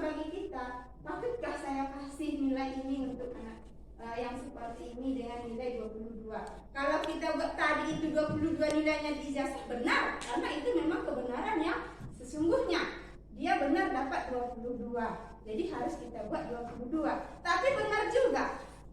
bagi kita. Patutkah saya kasih nilai ini untuk anak yang seperti ini dengan nilai 22? Kalau kita buat tadi itu 22 nilainya di ijazah, benar, karena itu memang kebenaran yang sesungguhnya. Dia benar dapat 22, jadi harus kita buat 22. Tapi benar juga,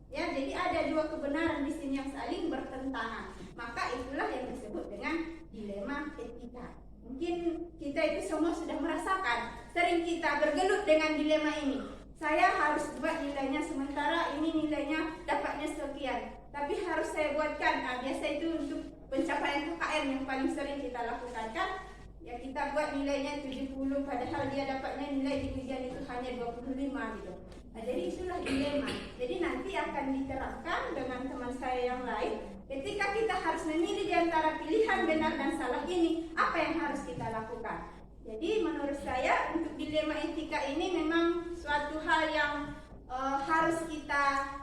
ya. Jadi ada dua kebenaran di sini yang saling bertentangan. Maka itulah yang disebut dengan dilema etika. Mungkin kita itu semua sudah merasakan, sering kita bergelut dengan dilema ini. Saya harus buat nilainya, sementara ini nilainya dapatnya sekian, tapi harus saya buatkan. Nah, biasa itu untuk pencapaian KKM yang paling sering kita lakukan kan. Ya, kita buat nilainya 70, padahal dia dapatnya nilai di ujian itu hanya 25 gitu. Nah, jadi itulah dilema. Jadi nanti akan diterapkan dengan teman saya yang lain. Ketika kita harus memilih di antara pilihan benar dan salah ini, apa yang harus kita lakukan? Jadi menurut saya untuk dilema etika ini memang suatu hal yang harus kita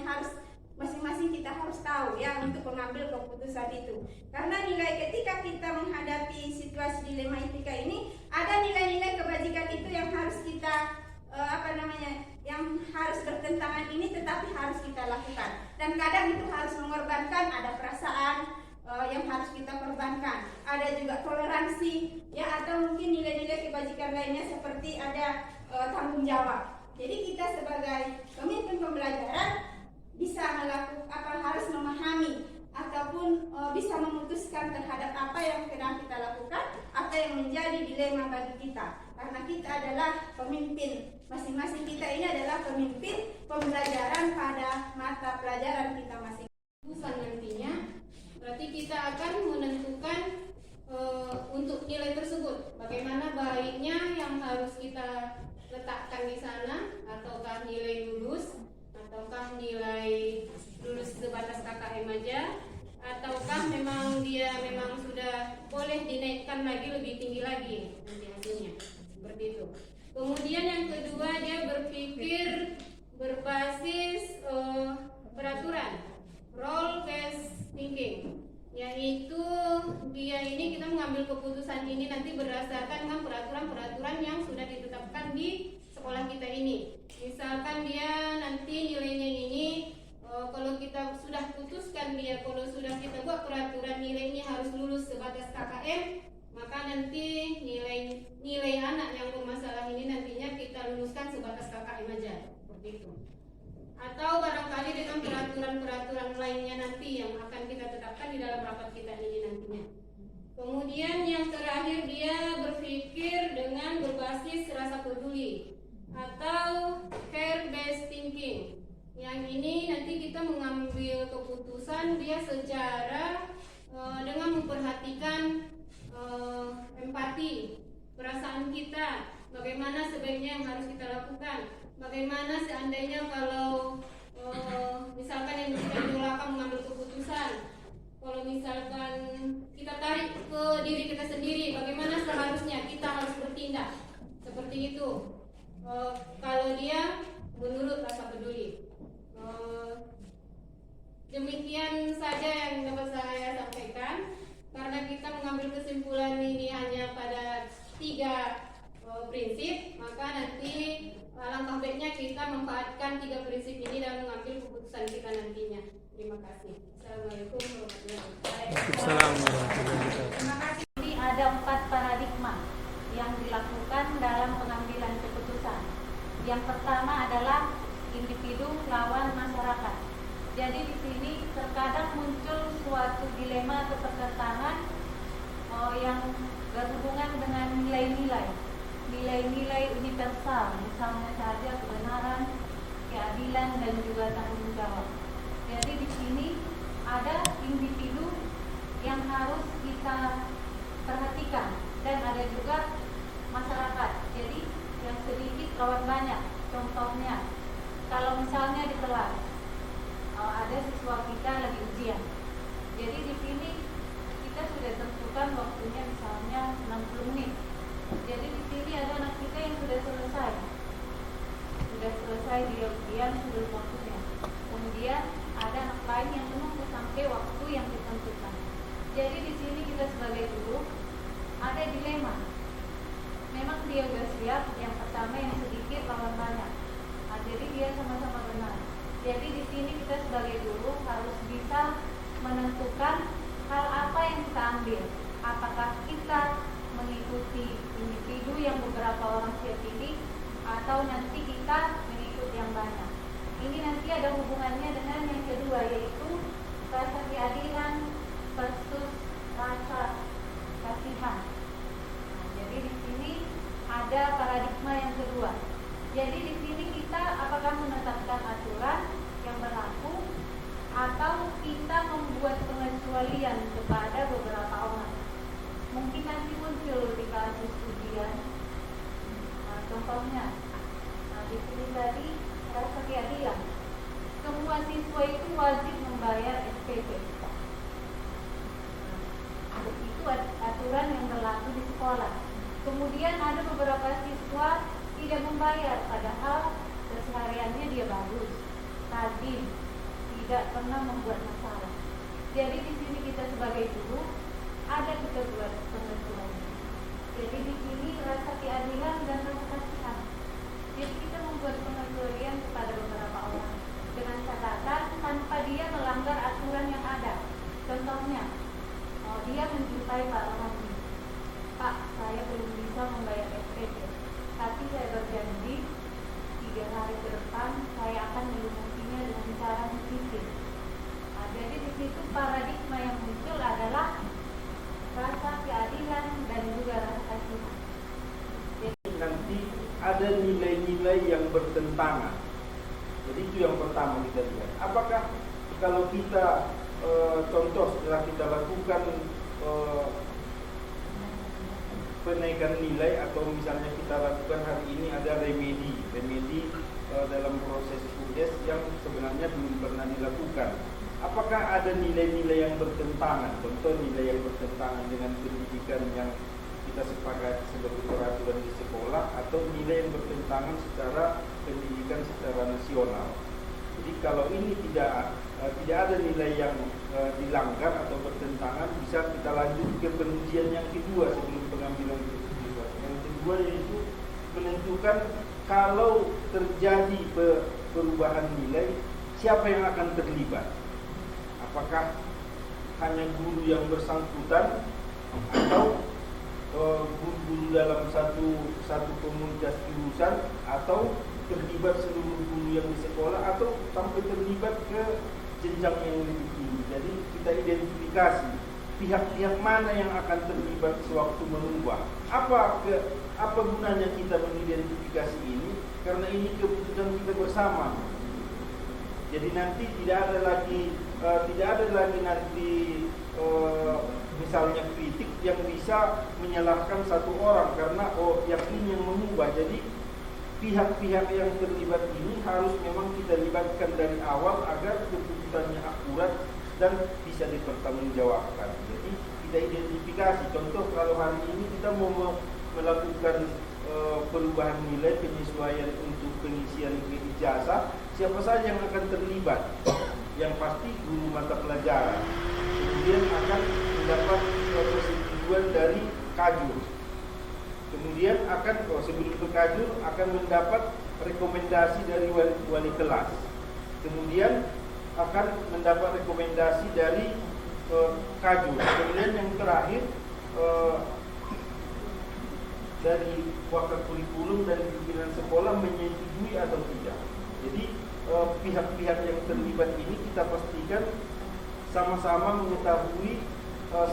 harus masing-masing kita harus tahu ya untuk mengambil keputusan itu. Karena ketika kita menghadapi situasi dilema etika ini, ada nilai-nilai kebajikan itu yang harus kita yang harus bertentangan ini, tetapi harus kita lakukan. Dan kadang itu harus mengorbankan, ada perasaan yang harus kita korbankan, ada juga toleransi ya, atau mungkin nilai-nilai kebajikan lainnya seperti ada tanggung jawab. Jadi kita sebagai pemimpin pembelajaran bisa melakukan harus memahami ataupun bisa memutuskan terhadap apa yang sedang kita lakukan, apa yang menjadi dilema bagi kita. Karena kita adalah pemimpin, masing-masing kita ini adalah pemimpin pembelajaran pada mata pelajaran kita masing-masing. Nantinya berarti kita akan menentukan untuk nilai tersebut bagaimana baiknya yang harus kita letakkan di sana, ataukah nilai lulus, ataukah nilai lulus sebatas KKM aja, ataukah memang dia memang sudah boleh dinaikkan lagi, lebih tinggi lagi nanti hasilnya, seperti itu. Kemudian yang kedua, dia berpikir berbasis peraturan, role based thinking, yaitu dia ini kita mengambil keputusan ini nanti berdasarkan dengan peraturan-peraturan yang sudah ditetapkan di sekolah kita ini. Misalkan dia nanti nilainya ini, kalau kita sudah putuskan dia, kalau sudah kita buat peraturan nilai ini harus lulus sebatas KKM, maka nanti nilai anak yang bermasalah ini nantinya kita luluskan sebatas KKM aja, seperti itu. Atau barangkali dengan peraturan-peraturan lainnya nanti yang akan kita tetapkan di dalam rapat kita ini nantinya. Kemudian yang terakhir, dia berpikir dengan berbasis rasa peduli atau care based thinking. Yang ini nanti kita mengambil keputusan dia secara dengan memperhatikan empati, perasaan kita, bagaimana sebaiknya yang harus kita lakukan. Bagaimana seandainya kalau misalkan yang kita idolakan mengambil keputusan, kalau misalkan kita tarik ke diri kita sendiri, bagaimana seharusnya kita harus bertindak, seperti itu. Kalau dia menurut rasa peduli. Demikian saja yang dapat saya sampaikan. Karena kita mengambil kesimpulan ini hanya pada 3 prinsip, maka nanti alangkah baiknya kita memanfaatkan 3 prinsip ini dalam mengambil keputusan kita nantinya. Terima kasih. Assalamualaikum warahmatullahi wabarakatuh. Terima kasih. Jadi ada 4 paradigma yang dilakukan dalam pengambilan keputusan. Yang pertama adalah individu lawan masyarakat. Jadi di sini terkadang muncul suatu dilema atau pertentangan yang berhubungan dengan nilai-nilai universal, misalnya saja kebenaran, keadilan, dan juga tanggung jawab. Jadi di sini ada individu yang harus kita perhatikan dan ada juga masyarakat. Jadi yang sedikit lawan banyak. Contohnya, kalau misalnya di kelas ada siswa kita lagi ujian, jadi di sini kita sudah tentukan waktunya misalnya 60 menit. Jadi di sini ada anak kita yang sudah selesai dia ujian sebelum waktunya. Kemudian ada anak lain yang menunggu sampai waktu yang ditentukan. Jadi di sini kita sebagai guru ada dilema. Memang dia udah siap, yang pertama yang sedikit lawan banyak. Nah, jadi dia sama-sama benar. Jadi di sini kita sebagai guru harus bisa menentukan hal apa yang kita ambil. Apakah kita mengikuti individu yang beberapa orang siap pilih, atau nanti kita mengikuti yang banyak. Ini nanti ada hubungannya dengan yang kedua, yaitu rasa keadilan versus rasa kasihan. Nah, jadi di sini ada paradigma yang kedua. Jadi di sini kita apakah menetapkan aturan yang berlaku atau kita membuat pengecualian kepada beberapa orang. Mungkin nanti muncul di kasus ujian. Nah, contohnya, di sini tadi rasa keadilan. Semua siswa itu wajib membayar SPP. Itu aturan yang berlaku di sekolah. Kemudian ada beberapa siswa tidak membayar, padahal kesehariannya dia bagus, rajin, tidak pernah membuat masalah. Jadi di sini kita sebagai guru ada kita buat penentuan. Jadi di sini rasa keadilan dan rasa kasihan. Jadi kita membuat pengecualian kepada beberapa orang dengan catatan tanpa dia melanggar aturan yang ada. Contohnya, dia menjumpai Pak Rahmi. Pak, saya belum bisa membayar SPP, tapi saya berjanji 3 hari ke depan saya akan melunasinya dengan cara mencicil. Nah, jadi di situ paradigma yang muncul adalah rasa keadilan dan juga rasa kasihan. Nanti ada nilai-nilai yang bertentangan. Jadi itu yang pertama kita lihat. Apakah kalau kita contoh setelah kita lakukan penaikan nilai, atau misalnya kita lakukan hari ini ada remedi dalam proses UDES yang sebenarnya belum pernah dilakukan. Apakah ada nilai-nilai yang bertentangan? Contoh nilai yang bertentangan dengan pendidikan yang kita sepakati sebagai peraturan di sekolah, atau nilai yang bertentangan secara pendidikan secara nasional. Jadi kalau ini tidak ada nilai yang dilanggar atau bertentangan, bisa kita lanjut ke pengujian yang kedua sebelum pengambilan keputusan. Yang kedua yaitu menentukan kalau terjadi perubahan nilai, siapa yang akan terlibat. Apakah hanya guru yang bersangkutan, atau guru-guru dalam satu komunitas jurusan, atau terlibat seluruh guru yang di sekolah, atau sampai terlibat ke jenjang yang lebih tinggi. Jadi kita identifikasi pihak-pihak mana yang akan terlibat sewaktu mengubah. Apa gunanya kita mengidentifikasi ini? Karena ini keputusan kita bersama. Jadi nanti tidak ada lagi nanti misalnya kritik yang bisa menyalahkan satu orang karena yakin yang mengubah. Jadi pihak-pihak yang terlibat ini harus memang kita libatkan dari awal agar keputusannya akurat dan bisa dipertanggungjawabkan. Jadi kita identifikasi. Contoh kalau hari ini kita mau melakukan perubahan nilai penyesuaian untuk pengisian ijazah, siapa saja yang akan terlibat? Yang pasti guru mata pelajaran. Kemudian akan mendapat persetujuan dari kajur. Kemudian akan sebelum ke kajur akan mendapat rekomendasi dari wali kelas. Kemudian akan mendapat rekomendasi dari kajur. Kemudian yang terakhir dari wakil kurikulum dan pimpinan sekolah menyetujui atau tidak. Jadi pihak-pihak yang terlibat ini kita pastikan sama-sama mengetahui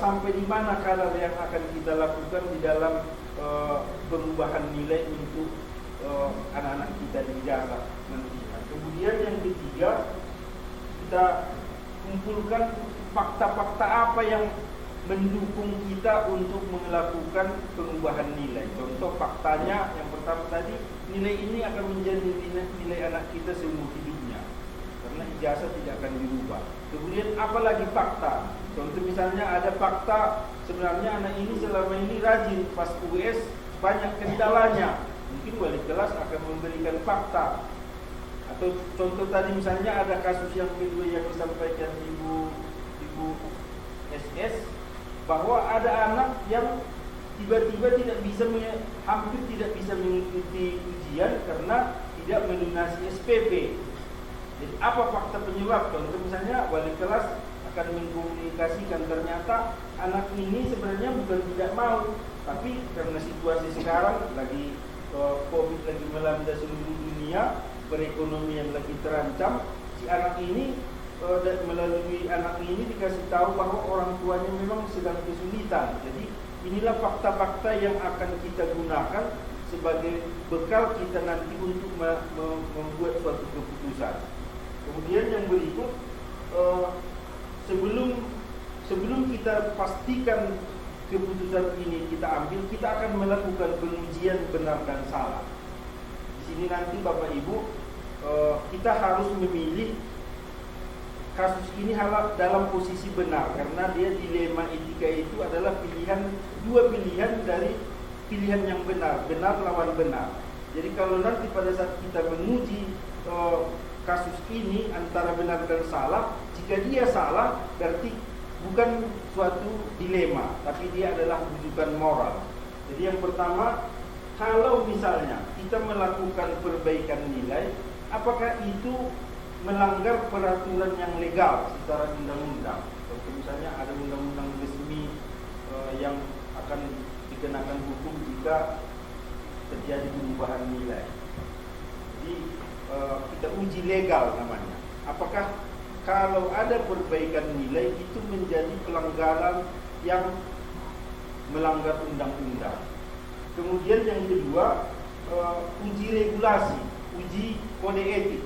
sampai di mana kadar yang akan kita lakukan di dalam perubahan nilai untuk anak-anak kita di ijazah nanti. Kemudian yang ketiga, kita kumpulkan fakta-fakta apa yang mendukung kita untuk melakukan perubahan nilai. Contoh faktanya yang pertama tadi, nilai ini akan menjadi nilai anak kita seumur hidupnya karena ijazah tidak akan dirubah. Kemudian apalagi fakta? Contoh misalnya ada fakta sebenarnya anak ini selama ini rajin, pas US banyak kendalanya. Mungkin wali kelas akan memberikan fakta. Atau contoh tadi misalnya ada kasus yang kedua yang disampaikan Ibu SS, bahwa ada anak yang tiba-tiba hampir tidak bisa mengikuti ujian karena tidak melunasi SPP. Jadi apa fakta penyebab? Contoh misalnya wali kelas akan mengkomunikasikan ternyata anak ini sebenarnya bukan tidak mau, tapi karena situasi sekarang lagi COVID lagi melanda seluruh dunia, perekonomian lagi terancam, si anak ini melalui anak ini dikasih tahu bahwa orang tuanya memang sedang kesulitan. Jadi inilah fakta-fakta yang akan kita gunakan sebagai bekal kita nanti untuk membuat suatu keputusan. Kemudian yang berikut, sebelum kita pastikan keputusan ini kita ambil, kita akan melakukan pengujian benar dan salah. Di sini nanti Bapak Ibu, kita harus memilih kasus ini dalam posisi benar, karena dia dilema etika itu adalah dua pilihan dari pilihan yang benar lawan benar. Jadi kalau nanti pada saat kita menguji kasus ini antara benar dan salah, jika dia salah berarti bukan suatu dilema, tapi dia adalah rujukan moral. Jadi yang pertama, kalau misalnya kita melakukan perbaikan nilai, apakah itu melanggar peraturan yang legal secara undang-undang? Contoh misalnya ada undang-undang resmi yang akan dikenakan hukum jika terjadi perubahan nilai. Jadi kita uji legal namanya. Apakah kalau ada perbaikan nilai itu menjadi pelanggaran yang melanggar undang-undang? Kemudian yang kedua, uji regulasi, uji kode etik.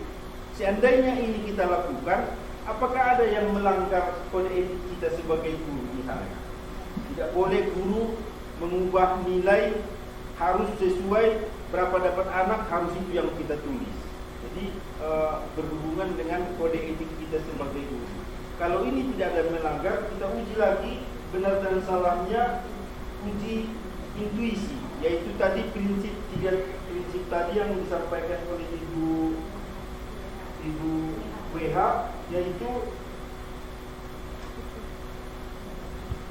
Seandainya ini kita lakukan, apakah ada yang melanggar kode etik kita sebagai guru misalnya? Tidak boleh guru mengubah nilai, harus sesuai berapa dapat anak, harus itu yang kita tulis. Jadi berhubungan dengan kode etik kita sebagai guru. Kalau ini tidak ada melanggar, kita uji lagi benar dan salahnya, uji intuisi, yaitu tadi tiga prinsip tadi yang disampaikan oleh Ibu WH, yaitu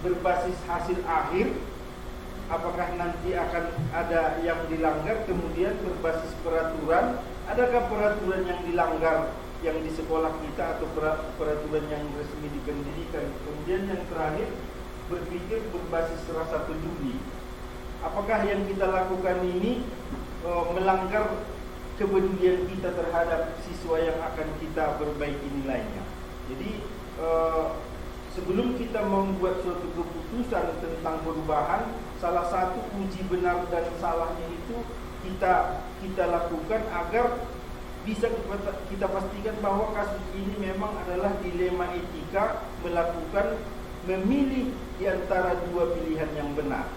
berbasis hasil akhir, apakah nanti akan ada yang dilanggar, kemudian berbasis peraturan, adakah peraturan yang dilanggar yang di sekolah kita atau peraturan yang resmi di pendidikan. Kemudian yang terakhir, berpikir berbasis rasa peduli. Apakah yang kita lakukan ini melanggar kepedulian kita terhadap siswa yang akan kita perbaiki nilainya. Jadi sebelum kita membuat suatu keputusan tentang perubahan, salah satu uji benar dan salahnya itu kita lakukan agar bisa kita pastikan bahwa kasus ini memang adalah dilema etika, memilih di antara dua pilihan yang benar.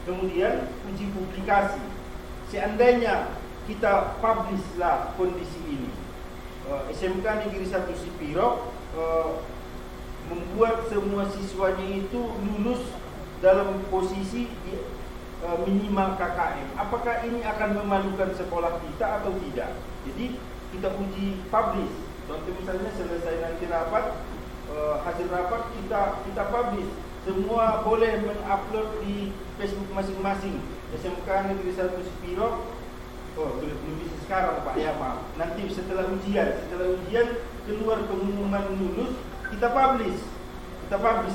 Kemudian uji publikasi. Seandainya kita publishlah kondisi ini, SMK Negeri 1 Sipiro membuat semua siswanya itu lulus dalam posisi minimal KKM. Apakah ini akan memalukan sekolah kita atau tidak? Jadi kita uji publish. Contoh misalnya selesai nanti rapat, hasil rapat kita publish. Semua boleh mengupload di Facebook masing-masing. SMK Negeri 1 Sipiro, belum bisa sekarang Pak ya, maaf. Nanti setelah ujian keluar pengumuman lulus, kita publish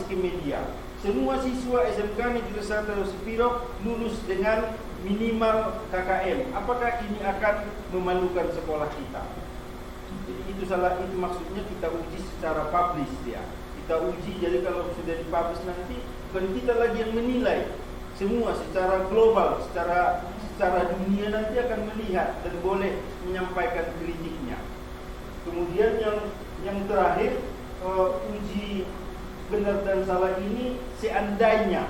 ke media. Semua siswa SMK Negeri 1 Sipiro lulus dengan minimal KKM. Apakah ini akan memalukan sekolah kita? Jadi itu maksudnya kita uji secara publish ya. Kita uji, jadi kalau sudah dipublish nanti bukan kita lagi yang menilai. Semua secara global, secara dunia nanti akan melihat dan boleh menyampaikan kritiknya. Kemudian yang terakhir, uji benar dan salah ini seandainya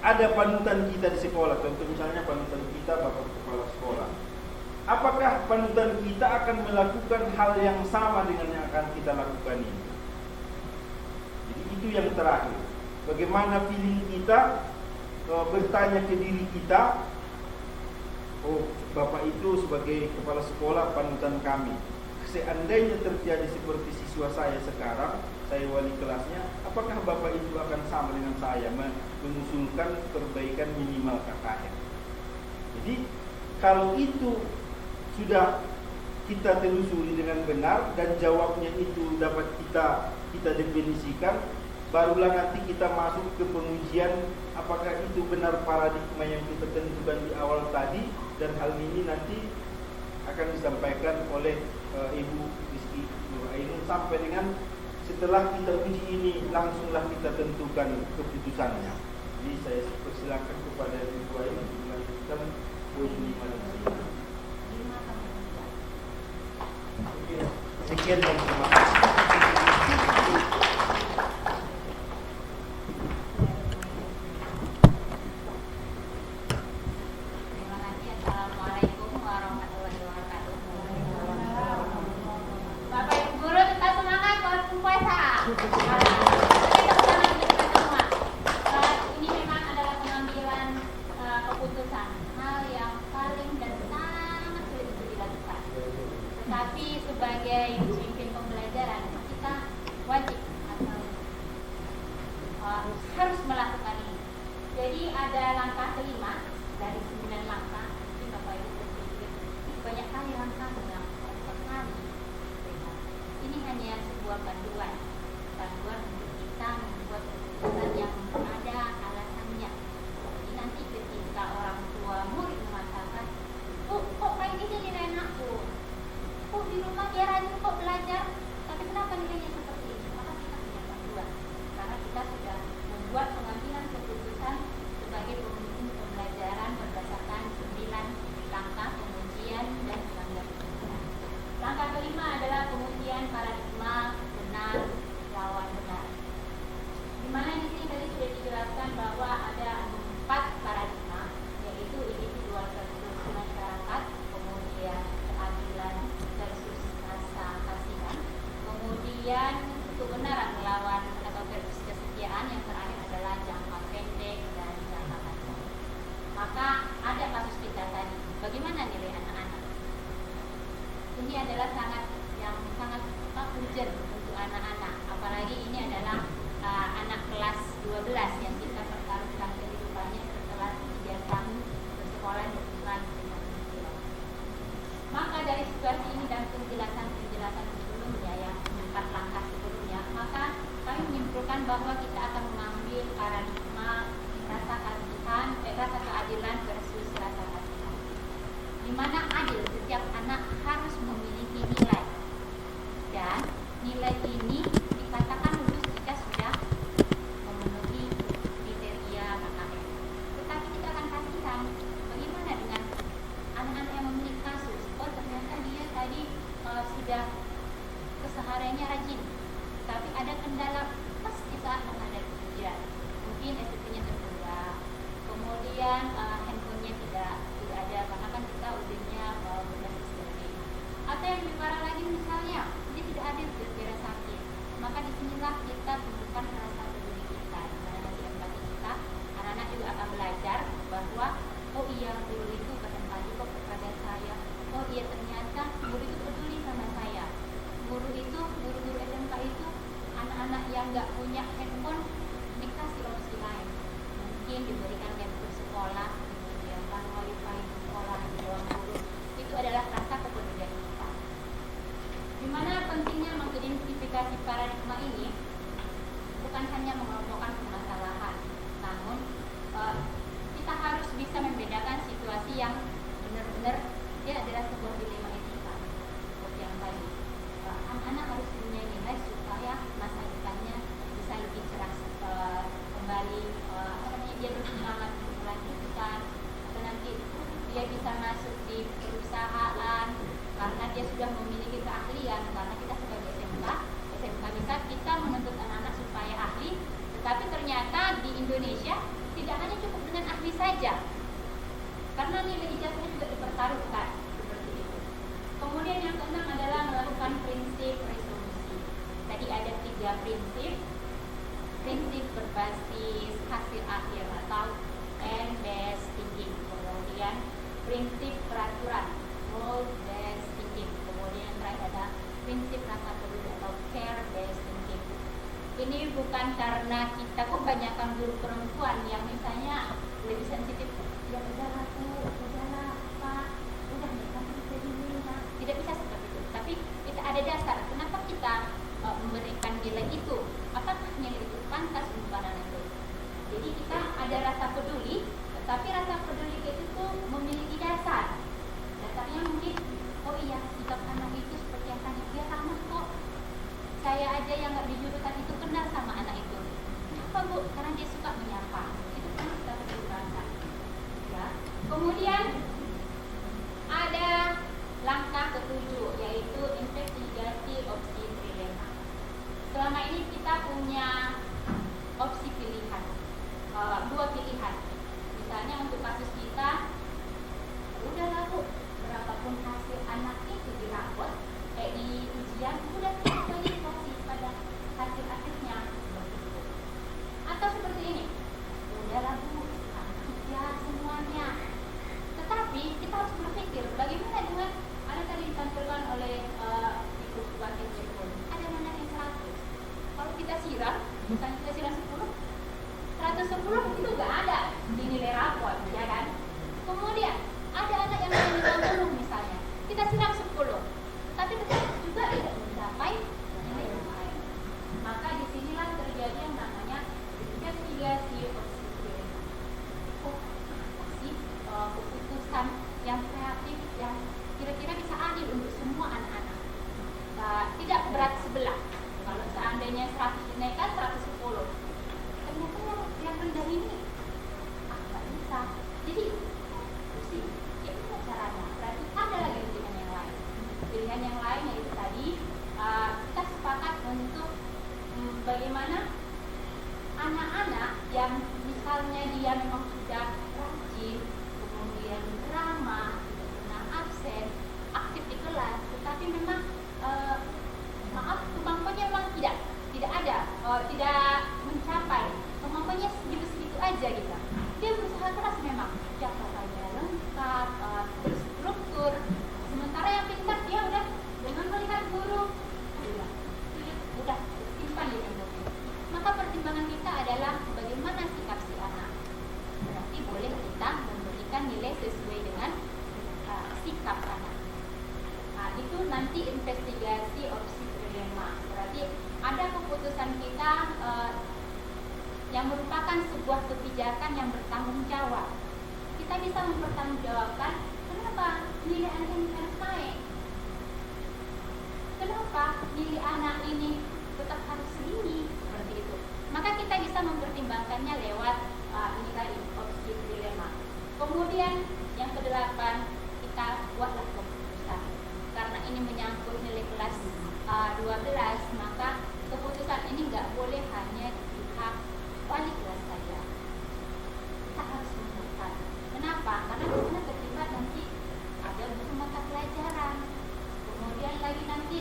ada panutan kita di sekolah, contoh misalnya panutan kita Bapak Kepala Sekolah, apakah panutan kita akan melakukan hal yang sama dengan yang akan kita lakukan ini? Jadi itu yang terakhir, bagaimana feeling kita, bertanya ke diri kita, oh Bapak itu sebagai kepala sekolah panutan kami, seandainya terjadi seperti siswa saya sekarang, saya wali kelasnya, apakah Bapak itu akan sama dengan saya mengusulkan perbaikan minimal KKM? Jadi kalau itu sudah kita telusuri dengan benar dan jawabnya itu dapat kita definisikan, barulah nanti kita masuk ke pengujian apakah itu benar paradigma yang kita tentukan di awal tadi, dan hal ini nanti akan disampaikan oleh Ibu Rizky Nurainun sampai dengan setelah kita uji ini langsunglah kita tentukan keputusannya. Jadi saya persilakan kepada Ibu Ainun untuk melanjutkan poin 5 dan 6. Sekian dan terima kasih. Terima kasih. Assalamualaikum warahmatullahi wabarakatuh. Bapak Ibu guru tetap semangat walaupun puasa. Ini memang adalah pengambilan keputusan, hal yang paling dan sangat sulit untuk dilakukan. Tetapi sebagai pemimpin pembelajaran kita wajib atau harus melakukan ini. Jadi ada langkah kelima dari 9 langkah. Jadi Bapak Ibu berpikir banyak kali langkah yang sekali. Ini hanya sebuah panduan untuk kita membuat keputusan yang ada alasannya. Jadi nanti ketika orang tua murid mengatakan, kok kayak gini nilai anakku? Kok di rumah dia rajin kok belajar, tapi kenapa nilainya seperti ini? Maka kita punya panduan, karena kita sudah membuat pengambilan keputusan sebagai pemimpin pembelajaran berdasarkan 9 langkah pengujian dan pengambilan keputusan. Langkah kelima adalah pengujian paradigma benar lawan benar. Di mana di sini tadi sudah dijelaskan bahwa ada 4 paradigma, yaitu individual versus masyarakat, kemudian keadilan versus rasa kasihan, kemudian kebenaran melawan atau versus kesetiaan, yang terakhir adalah jangka pendek dan jangka panjang. Maka ada kasus kita tadi, bagaimana nilai anak-anak? Ini adalah sangat urgent untuk anak-anak, apalagi ini adalah anak kelas 12 yang kita pertaruhkan kehidupannya setelah 3 tahun bersekolah di bulan dengan Islam. Maka dari situasi ini dan penjelasan sebelumnya yang 4 langkah sebelumnya, maka kami menyimpulkan bahwa kita akan mengambil paradigma rasa keadilan versus rasa kasihan, di mana adil setiap anak harus memiliki nilai, dan nilai ini dikatakan lulus jika sudah memenuhi kriteria KKM. Tetapi kita akan pastikan bagaimana dengan anak-anak yang memiliki kasus, ternyata dia tadi sudah kesehariannya rajin, tapi ada kendala pas di saat menghadapi ujian, mungkin SPP-nya tertunda, kemudian handphonenya tidak ada karena kan kita ujiannya berbasis daring, atau yang lebih parah lagi misalnya dia tidak hadir gara-gara sakit. Maka disinilah kita tunjukkan rasa peduli kita, di mana nanti empati kita, anak-anak juga akan belajar bahwa oh iya guru itu berempati kok kepada saya, oh iya ternyata guru itu peduli sama saya. Guru-guru SMK itu anak-anak yang nggak punya handphone dikasih opsi lain, mungkin diberikan laptop sekolah, disediakan wifi di sekolah di ruang guru. Itu adalah rasa kepedulian kita. Dimana pentingnya mengidentifikasi paradigma ini bukan hanya mengelompokkan permasalahan, namun kita harus bisa membedakan situasi yang benar-benar dia adalah sebuah dilema etika. Seperti yang tadi, anak-anak harus punya nilai supaya masa depannya bisa lebih cerah kembali, dia bersemangat untuk melanjutkan, atau nanti dia bisa masuk di perusahaan karena dia sudah memiliki keahlian. Karena kita sebagai SMK bisa kita menuntut anak-anak supaya ahli, tetapi ternyata di Indonesia tidak hanya cukup dengan ahli saja, karena nilai ijazahnya juga dipertaruhkan seperti itu. Kemudian yang keenam adalah melakukan prinsip resolusi. Tadi ada 3 prinsip berbasis hasil akhir atau end-based thinking, kemudian prinsip peraturan goal-based thinking, kemudian yang terakhir ada prinsip rasa peduli atau care-based thinking. bukan karena kita kebanyakan guru perempuan yang misalnya lebih sensitif, ya udahlah Bu, udahlah Pak, udah mereka jadi nilai. Tidak bisa seperti itu. Tapi kita ada dasar. Kenapa kita memberikan nilai itu? Apakah nilai itu pantas untuk anak itu? Jadi kita ada rasa peduli, tetapi rasa peduli itu tuh memiliki dasar. Dasarnya mungkin, oh iya sikap anak itu seperti yang tadi dia sama kok. Saya aja yang nggak di jurusan itu kenal sama anak itu. Kenapa Bu? Karena dia suka menyapa. Itu kan kita perlu rasa. Ya. Kemudian ada langkah ketujuh, yaitu investigasi opsi trilema. Selama ini kita punya opsi pilihan, dua pilihan. Misalnya untuk kasus kita, udahlah Bu, berapapun hasil anak itu di rapor, di ujian, udah kita fokus pada hasil akhirnya. Atau seperti ini, udahlah Bu, ya semuanya. Tetapi kita harus berpikir, bagaimana dengan ada tadi ditampilkan oleh Ibu Wakil Rektor, ada mana yang 100. Kalau kita siram, misalnya kita siram 10, 110 itu nggak ada di nilai rapor, ya kan? Kemudian ada anak yang nilai 60 misalnya, kita siram 10, tapi tetap juga tidak mencapai nilai yang lain. Maka disinilah terjadi yang namanya investigasi opsi trilema. Oh, apa sih keputusan yang kreatif yang kira-kira bisa adil untuk semua anak-anak? Tidak berat sebelah. Kalau seandainya 100 dinaikkan 110, ternyata yang rendah ini nggak bisa. Jadi sih, itu caranya. Berarti ada lagi pilihan yang lain. Pilihan yang lain yaitu tadi kita sepakat untuk bagaimana anak-anak yang misalnya dia memang sudah rajin, kemudian ramah, tidak pernah absen, aktif di kelas, tetapi memang kemampuannya memang tidak ada, tidak mencapai kemampuannya segitu-segitu aja gitu. Dia berusaha keras memang, catatannya lengkap, terstruktur. Sementara yang pintar dia udah dengan melihat guru, udah simpan di memori. Maka pertimbangan kita adalah bagaimana sikap si anak. Berarti boleh kita memberikan nilai sesuai dengan sikap anak. Itu nanti investigasi opsi trilema. Berarti ada keputusan kita yang merupakan sebuah kebijakan yang bertanggung jawab. Kita bisa mempertanggungjawabkan kenapa nilai anak ini harus naik, kenapa nilai anak ini tetap harus segini, seperti itu. Maka kita bisa mempertimbangkannya lewat ini tadi opsi trilema. Kemudian yang ke-8, kita buatlah keputusan. Karena ini menyangkut nilai kelas 12, maka keputusan ini nggak boleh hanya di pihak wali kelas saja. Kita harus membuatkan. Kenapa? Karena di sana terlibat nanti ada guru mata pelajaran. Kemudian lagi nanti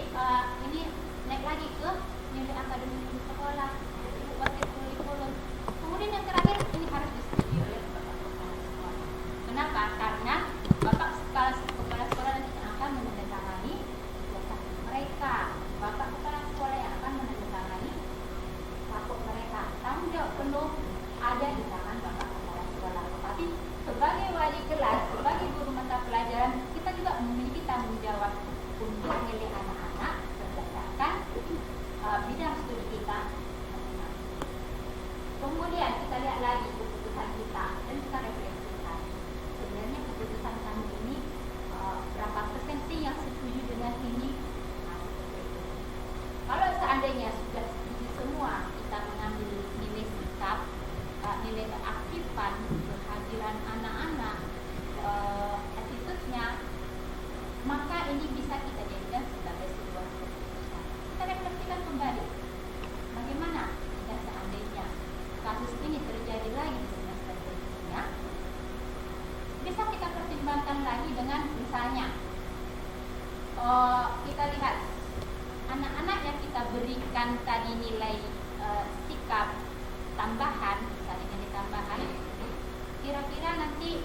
ini naik lagi ke nilai akademik di sekolah, wakil kurikulum. Kemudian yang terakhir ini harus disetujui oleh bapak kepala sekolah. Kenapa? Karena bapak kepala sekolah nanti akan menandatangani ijazah mereka. Bapak kepala sekolah yang akan menandatangani rapor mereka. Tanggung jawab penuh ada di tangan bapak kepala sekolah. Tapi sebagai wali kelas, sebagai guru mata pelajaran, kita juga memiliki tanggung jawab untuk nilai anak-anak berdasarkan bidang studi kita. Kemudian kita lihat lagi keputusan kita dan kita refleksikan. Sebenarnya keputusan kami ini berapa persen sih yang setuju dengan ini? Kalau seandainya sudah setuju semua, kita mengambil nilai sikap, nilai keaktifan, kehadiran anak-anak, attitude-nya, maka ini bisa kita jadikan sebagai sebuah keputusan. Kita refleksikan kembali, bagaimana jika seandainya kasus ini terjadi lagi di semester berikutnya, bisa kita pertimbangkan lagi dengan misalnya kita lihat anak-anak yang kita berikan tadi nilai sikap tambahan, misalnya nilai tambahan, kira-kira nanti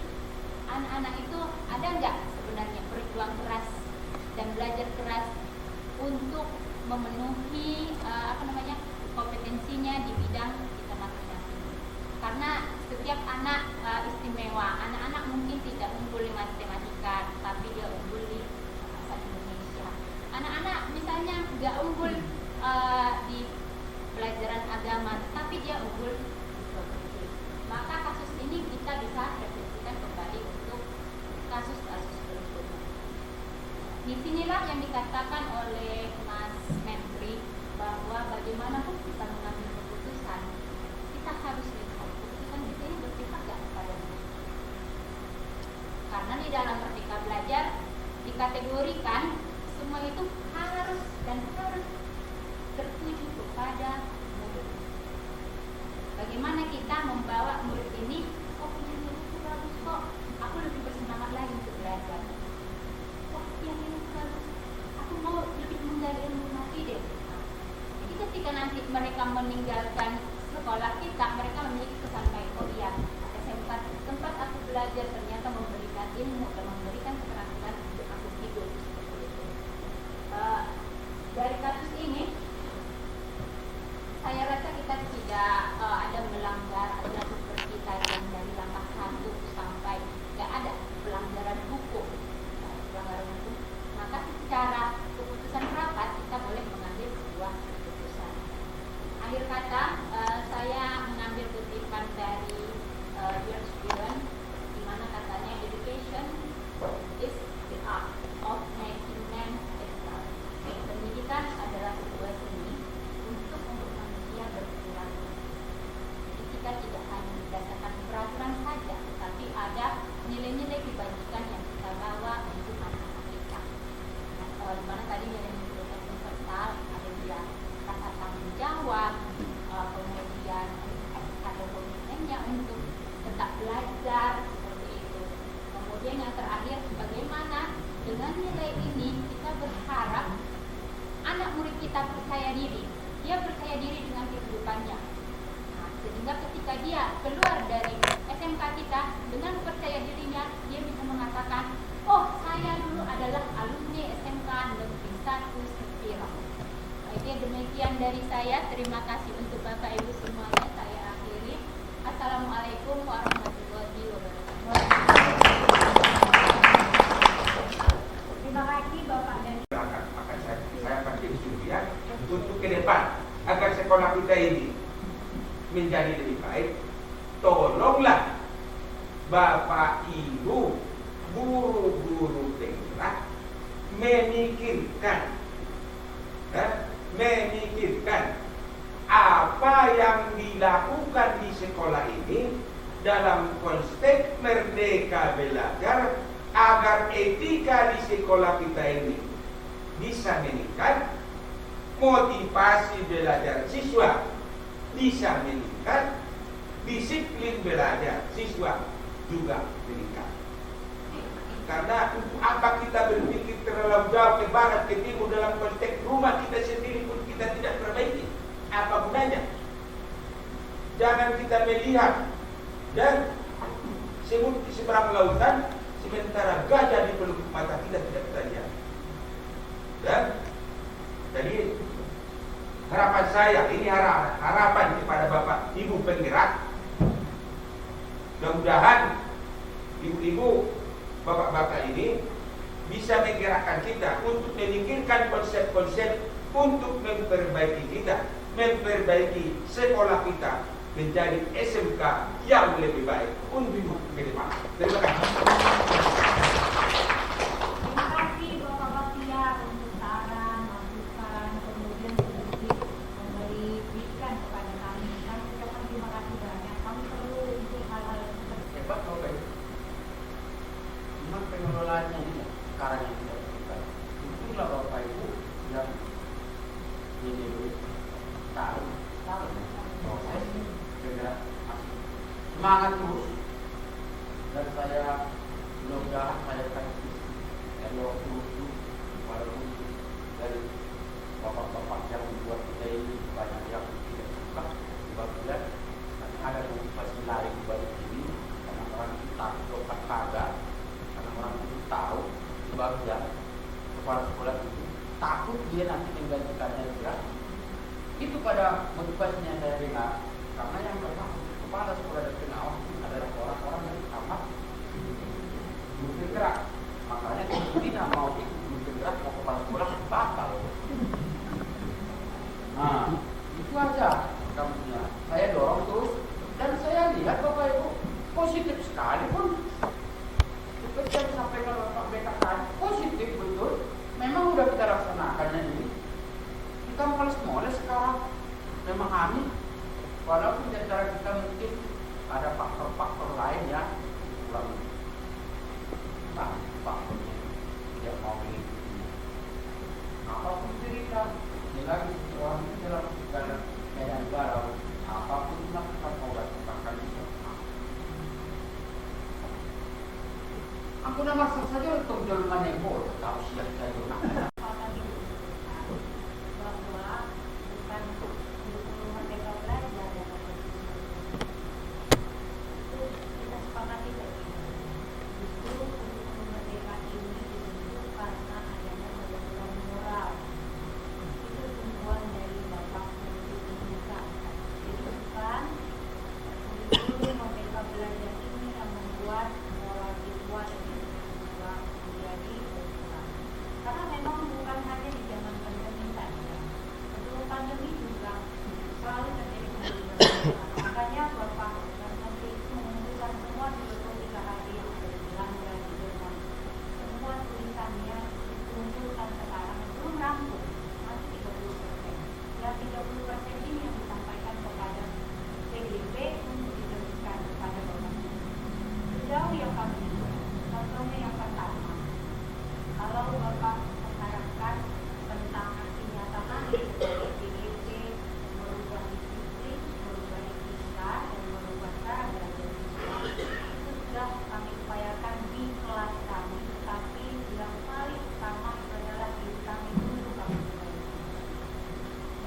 anak-anak itu ada nggak sebenarnya berjuang keras dan belajar keras untuk memenuhi kompetensinya di bidang anak-anak istimewa. Anak-anak mungkin tidak unggul di matematika, tapi dia unggul di bahasa Indonesia. Anak-anak misalnya nggak unggul di pelajaran agama, tapi dia unggul di politik. Maka kasus ini kita bisa refleksikan kembali untuk kasus-kasus berikutnya. Disinilah yang dikatakan oleh Mas Menteri bahwa bagaimanapun kita mengambil keputusan, kita harus lihat keputusan kita ini berpihak gak kepada kita. Karena di dalam Merdeka Belajar dikategorikan semua itu harus dan harus tertuju kepada murid. Bagaimana kita membawa murid ini, oh punya murid itu bagus kok, aku lebih bersemangat lagi untuk belajar. Wah yang ini bagus, aku mau lebih menggali ilmu lagi deh. Jadi ketika nanti mereka meninggalkan sekolah kita, mereka memiliki kesan baik. Oh iya, SMK tempat aku belajar ternyata memberikan ilmu dan memberikan keterampilan untuk aku hidup. Dari kasus ini, saya rasa kita tidak ada melanggar aturan seperti tadi dari langkah 1 sampai tidak ada pelanggaran hukum. Maka secara keputusan rapat kita boleh mengambil sebuah keputusan. Akhir kata, saya mengambil kutipan dari George Giron, di mana katanya education is the art of making man excel. Pendidikan adalah sebuah seni untuk membuat manusia berperilaku. Jadi kita tidak hanya berdasarkan peraturan saja, tetapi ada nilai-nilai kebajikan yang kita bawa untuk anak-anak kita. Di mana tadi nilai-nilai universal, ada dia rasa tanggung jawab, kemudian ada komitmennya untuk tetap belajar seperti itu. Kemudian yang terakhir, bagaimana dengan nilai ini kita berharap anak murid kita percaya diri. Dia percaya diri dengan kehidupannya. Nah, sehingga ketika dia keluar dari SMK kita dengan percaya dirinya, dia bisa mengatakan, oh saya dulu adalah alumni SMK Negeri 1 Sepira. Baik, demikian dari saya. Terima kasih untuk Bapak Ibu semuanya. Saya akhiri. Assalamualaikum warahmatullahi wabarakatuh. Terima kasih Bapak dan maka saya pakai ya untuk ke depan agar sekolah kita ini menjadi lebih baik. Tolonglah Bapak Ibu, guru-guru penggerak memikirkan apa yang dilakukan di sekolah ini dalam konteks Merdeka Belajar agar etika di sekolah kita ini bisa meningkat, motivasi belajar siswa bisa meningkat, disiplin belajar siswa juga meningkat. Karena untuk apa kita berpikir terlalu jauh ke barat, ke timur dalam konteks rumah kita sendiri pun kita tidak perbaiki? Apa gunanya? Jangan kita melihat dan semut di seberang lautan, sementara gajah di pelupuk mata kita tidak kita lihat. Dan jadi harapan saya, ini harapan kepada Bapak Ibu penggerak, mudah-mudahan ibu-ibu, bapak-bapak ini bisa menggerakkan kita untuk memikirkan konsep-konsep untuk memperbaiki kita, memperbaiki sekolah kita menjadi SMK yang lebih baik untuk ke depan. Terima kasih. Terima kasih Bapak Tia untuk saran, masukan, kemudian sedikit memberikan kepada kami. Kami ucapkan terima kasih banyak. Kami perlu untuk hal-hal seperti Hebat Bapak Ibu. Memang pengelolaannya ini sekarang yang kita lakukan. Itulah Bapak Ibu yang ini tahu proses bergerak masih semangat terus. Dan saya mudah-mudahan saya kasih dari waktu itu walaupun dari bapak-bapak yang membuat kita ini banyak yang tidak suka sebagian ada motivasi lain balik ini karena orang itu takut lompat kagak, karena orang itu tahu sebagian kepala sekolah itu takut dia nanti menggantikannya dia. Itu pada motivasinya saya dengar, karena yang berhak kepala sekolah dan pengawas itu adalah faktor-faktor lain ya kurang faktornya tidak mau mengikuti apapun cerita ini lagi orang ini dalam segala medan barang apapun dilakukan oleh akan bisa aku nama saja untuk jalan menempel tahu siap saja bahwa bukan kurikulum Merdeka Belajar yang itu kita sepakati tadi. Justru kurikulum Merdeka ini dibentuk karena adanya kebutuhan moral. Itu tumbuhan dari Bapak Menteri Pendidikan. Jadi bukan kurikulum Merdeka Belajar ini yang membuat moral siswa dan siswa menjadi berkurang. Karena memang bukan hanya di zaman pandemi saja, sebelum pandemi juga selalu terjadi penurunan. Makanya Bapak dan Menteri itu mengumpulkan semua filosofi Kahadi yang ada di Belanda, di Jerman. Semua tulisannya dikumpulkan sekarang belum rampung, masih 30%. Yang 30% ini yang disampaikan kepada PDIP untuk diteruskan kepada Bapak. Sejauh yang kami lihat, contohnya yang pertama, kalau Bapak mengharapkan tentang aksi nyata kami sebagai PDIP merubah disiplin, merubah etika, dan merubah cara belajar siswa, itu sudah kami upayakan di kelas kami, tetapi yang paling utama adalah diri kami dulu kami perbaiki.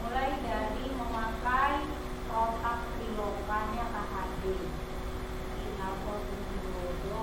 Mulai dari memakai protap pilokannya KHD, Inalko Tunjurodo,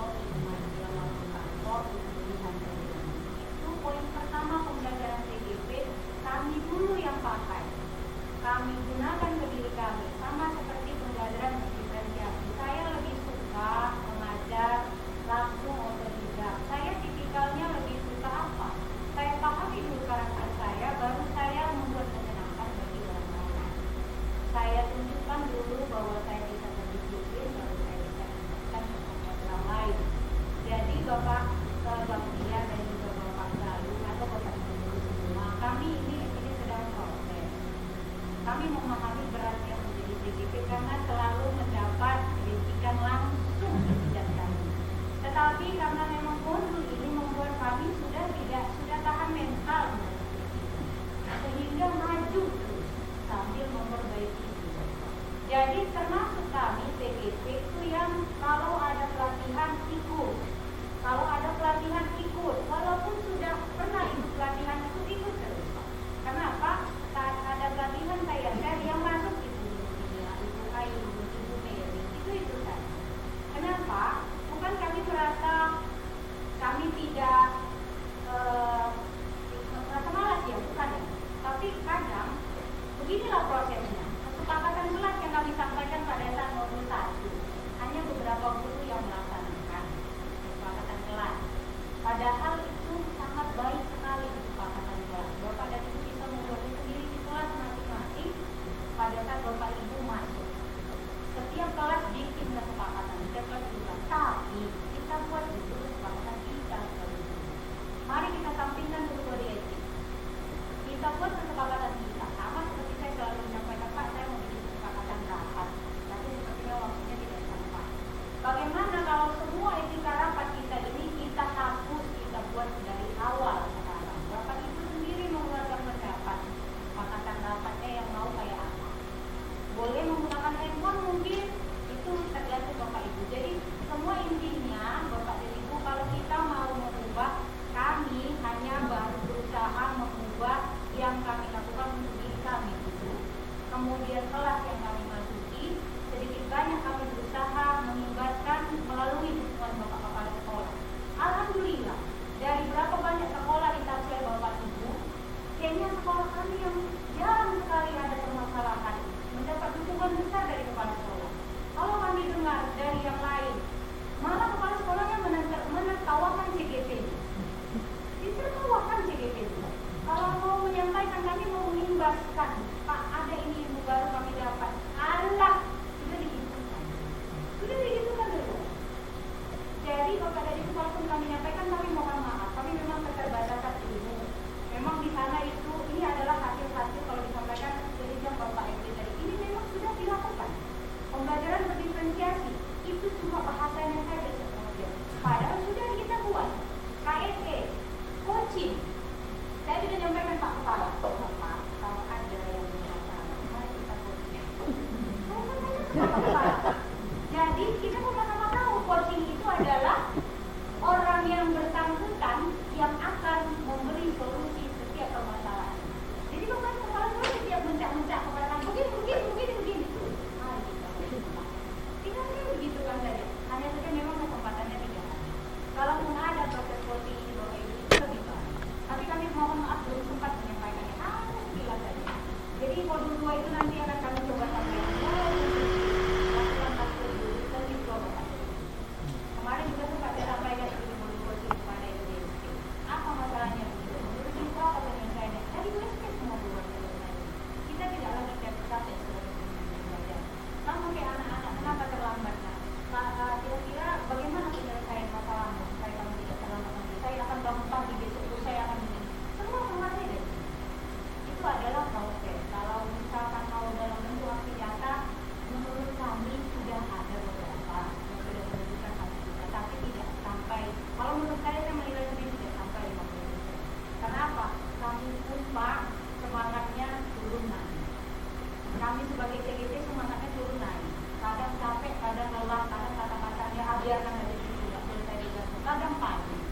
biarkan aja gitu, nggak selesai diganti. Kadang panik.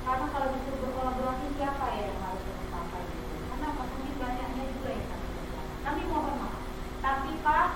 Karena kalau disuruh berkolaborasi siapa ya yang harus tercapai gitu. Karena apa? Mungkin banyaknya juga yang kami kerjakan. Kami mohon maaf. Tapi Pak,